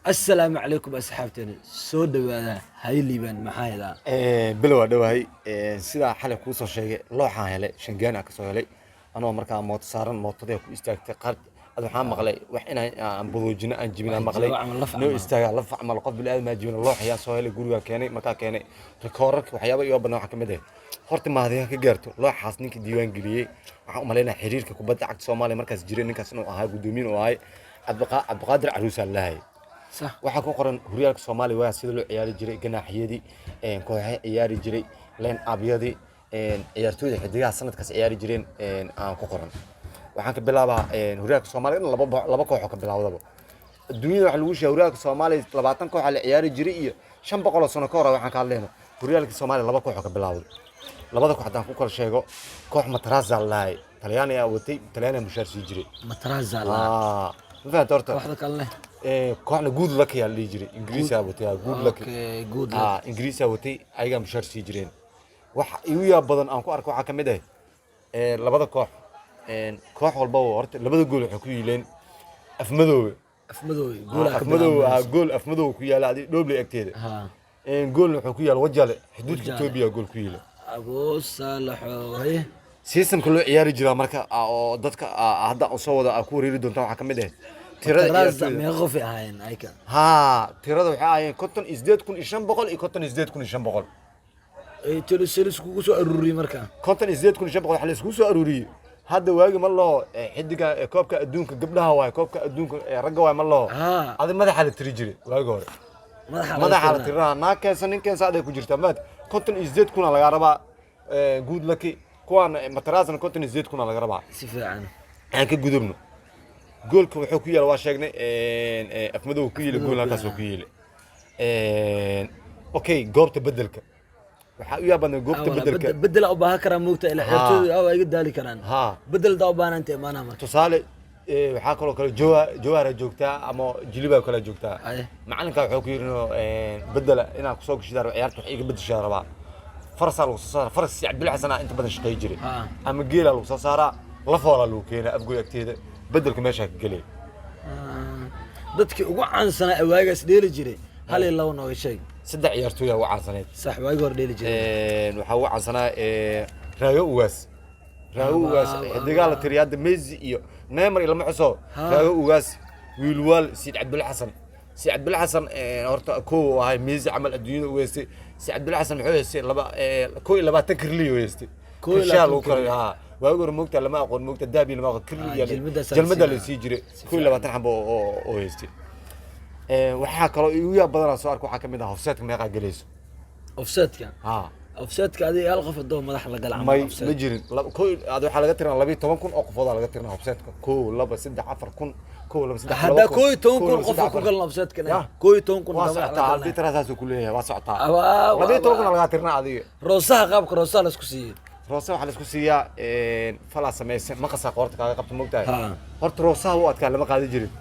السلام عليكم أصحابتنا سود هذا هاي اللي بان محايدا bilow dhawahay sida xalay ku soo sheegay looxaan helay shangaan ka soo helay anoo markaa mooto saaran mootada ku istaagtay qaad ad waxaan maqlay wax inaan budoojina aan jibina maqlay noo istaaga la facmal qof bil aad ma jibina loox ayaa soo helay guriga keenay markaa keenay rikoorarka waxyaabo iyo badan waxa kamid ah horta maadaya ka gaarto looxaas ninka diiwaan geliyay waxaan u maleynaa xiriirka kubadda cagta Soomaaliya markaas jiray ninkaas inuu ahaa gudoomiye oo ahay Cabdiqaadir Caruus Allahay صح waxaa ku qoran horyaalka Soomaaliya waa sida loo ciyaari jiray ganaaxyadii kooxaha ciyaari jiray leen abyadii ciyaartooyda xidigaha sanadkaas ciyaari jireen aan ku qoran waxaan ka bilaabaa horyaalka Soomaaliya in laba koox ka bilaawdaba adduunyada waxa lagu sheegay horyaalka Soomaaliya 20 koox la ciyaari jiray iyo 500 sano ka hor waxaan ka hadlaynaa horyaalka Soomaaliya laba koox ka bilaawday labada koox hadaan ku kala sheego koox Matraza Allahay Talyaani ah watay Talyaani mushaar sii jiray مترازا لا ma fahantaa horta واحدة كله kooxna good luck ayaa la dhihi jiray ingiriisi aa watay good luck اوكي جود ingiriisi aa watay ayagaa mushaar sii jireen waxa igu yaab badan aan ku arko waxaa ka mid ah labada koox koox walba horta labada gool waxay ku yiileen afmadoowe افمدوي جول afmadoowe gool afmadoowe ku yaala adii dhoobley agteeda ها goolna wuxuu ku yaala wajale xuduudka Itoobiya gool ku yiila ابو صالح وهي seasonka loo ciyaari jiraa marka oo dadka hadda soo wada ku wareeri doonta waxa ka mid ah مترازا ما يغفي هاين ايكا ها tirada waxay ahaayeen 58,500 iyo 58,500 اي تلسلس كوكو سو اروري مركا 58,500 waxa la isku soo aruuriyay hadda waagi ma loo xidiga koobka adduunka gabdhaha waay koobka adduunka ragga waay ma loo ها adi madaxa la tiri jiray waagi hore madaxa la tiraa naakaysan ninkaysan aday ku jirta maad 58,000 laga rabaa good luck kuwan Matraazana 58,000 laga rabaa سفيعان aan ka gudubno goolka wuxuu ku yaala waa sheegnay afmadow ku yeelay gool halkaas ku yeelay okay goobta bedelka waxa u yaaban goobta bedelka بدل او باها كرا موقتا الى حيرتو او اي دالي كران ها بدل دا بان انت امانه مركا tusaale waxa kaloo kale jawaara joogtaa ama jiliba kala joogtaa اي macalinka wuxuu ku yirino bedela inaan ku soo gashidaar ciyaarta wax iga bedeshaa rabaa farsal uu soo saar faras Cabdul Xasan inta badan shaqay jiray ها ama geela uu soo saara la foola loo keenay afgoy agteeda bedelka meesha ka galay dadkii ugu caansanaa awaagaas dheeli jiray hal iyo laba nooga sheeg saddex ciyaartooy ah wacaansaneed sax waagi hor dheeli jiray waxa uu caansanaa Raayo Ugaas xidigaa la tiriyo hadda Messi iyo Neymar ilama xuso Raayo Ugaas wiilwaal Said Cabdul Xasan horta koo ahay Messi amal adduunyada u weystay Said Cabdul Xasan wuxuu heystay laba 22 kirliyo heystay insha Allah kale ha waagi hore moogta lama aqoon moogta daabi lama aqoon kirliyo jalmada la sii jiray 22 xabo oo heystay waxa kale igu yaab badan soo arko waxa kamid ah offset-ka meeqa galayso offset-ka ha offset-ka adii hal qof doo madax la gal may ma jirin koo aad waxa laga tiraa 12 kun oo qofood laga tiraa offset-ka koo 2 3 4 kun koo 2 3 hada koo 10 kun qof ku gal offset-ka koo 10 kun waa socota hadii tiraadaas ku leeyahay waa socota 12 kun laga tirnaa adiga roosaha qaabka roosaha la isku siiyay roosaha waxa la isku siiyaa fala sameeysan ma qasa qoorta kaaga qabto moogtahay horta roosaha uu adkaa lama qaadi jirin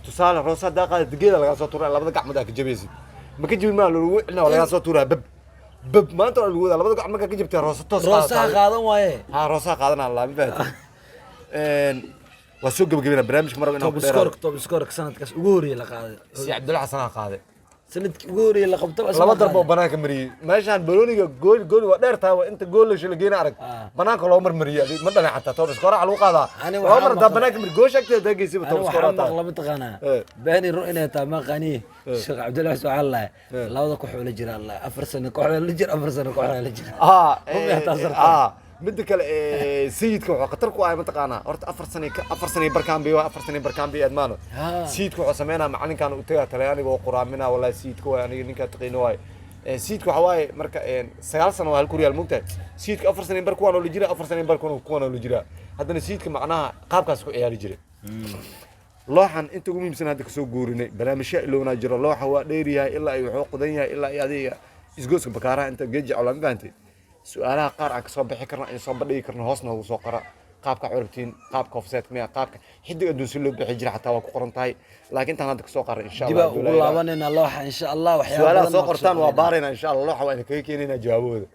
tusaale roosaha daaqada digeeda laga soo tuuray labada gacmood ka jabeeyay ma ka jibin ma lagu wicnaa laga soo tuuraa bab maanta lagu wada labada gacmood ka jibtay roosa toos roosaha qaadan waaye ha roosaha qaadan Allah ma fahantin waa soo gabagabina barnaamijka mar inaan ku dheeraado top score sanadkaas ugu horeeyay la qaaday si Cabdul Xasan qaaday sanadkii ugu horeeyay la qabto laba darbo banaanka mariyay meeshan balooniga gool waa dheer tahay inta gool la shilgeena arag banaanka loo marmariyay ma dhalay xataa top score lagu qaadaa loo martaa banaanka mar goosh agteeda daagaysiba top score taa laba taqana baani ru'ina taa ma qani Sheekh Cabdul Xasan Allah labada ku xoolo jira Allah 4 sano ku xoolo jira 4 sano ku xoolo jira mid kale sayidka wuxuu qatar ku ahay mataqaana horta 4 sano barkaan bi admaano sayidka wuxuu sameeynaa macalinkan uu tagaa Talyaaniga oo quraamina wala sayidka waa aniga ninka taqeeno waay sayidka waxa waaye marka 9 sano waa hal kuryaal mugtay sayidka 4 sano bar kuwan oo la jira 4 sano bar kuwan oo la jira haddana sayidka macnaha qaabkaas ku ciyaari jiray looxan inta ugu muhiimsan hadda ka soo guurinay barnaamijyo ilowna jiro looxa waa dheeriyahay ilaa ay wuxuu qodan yahay ilaa ay adiga isgooska bakaaraha inta geeji calaam baantay su'aalaha qaar aan ka soo bixi karno in soo bandhigi karno hoosna ugu soo qara qaabka curubtiin qaabka offset miya qaabka xidig adduun si loo bixi jira xataa waa ku qoran tahay laakiin tan hadda ka soo qara insha Allah diba ugu laabanayna looxa insha Allah waxyaabo su'aalaha soo qortaan waa baarayna insha Allah looxa waa in kaga keenayna jawaabooda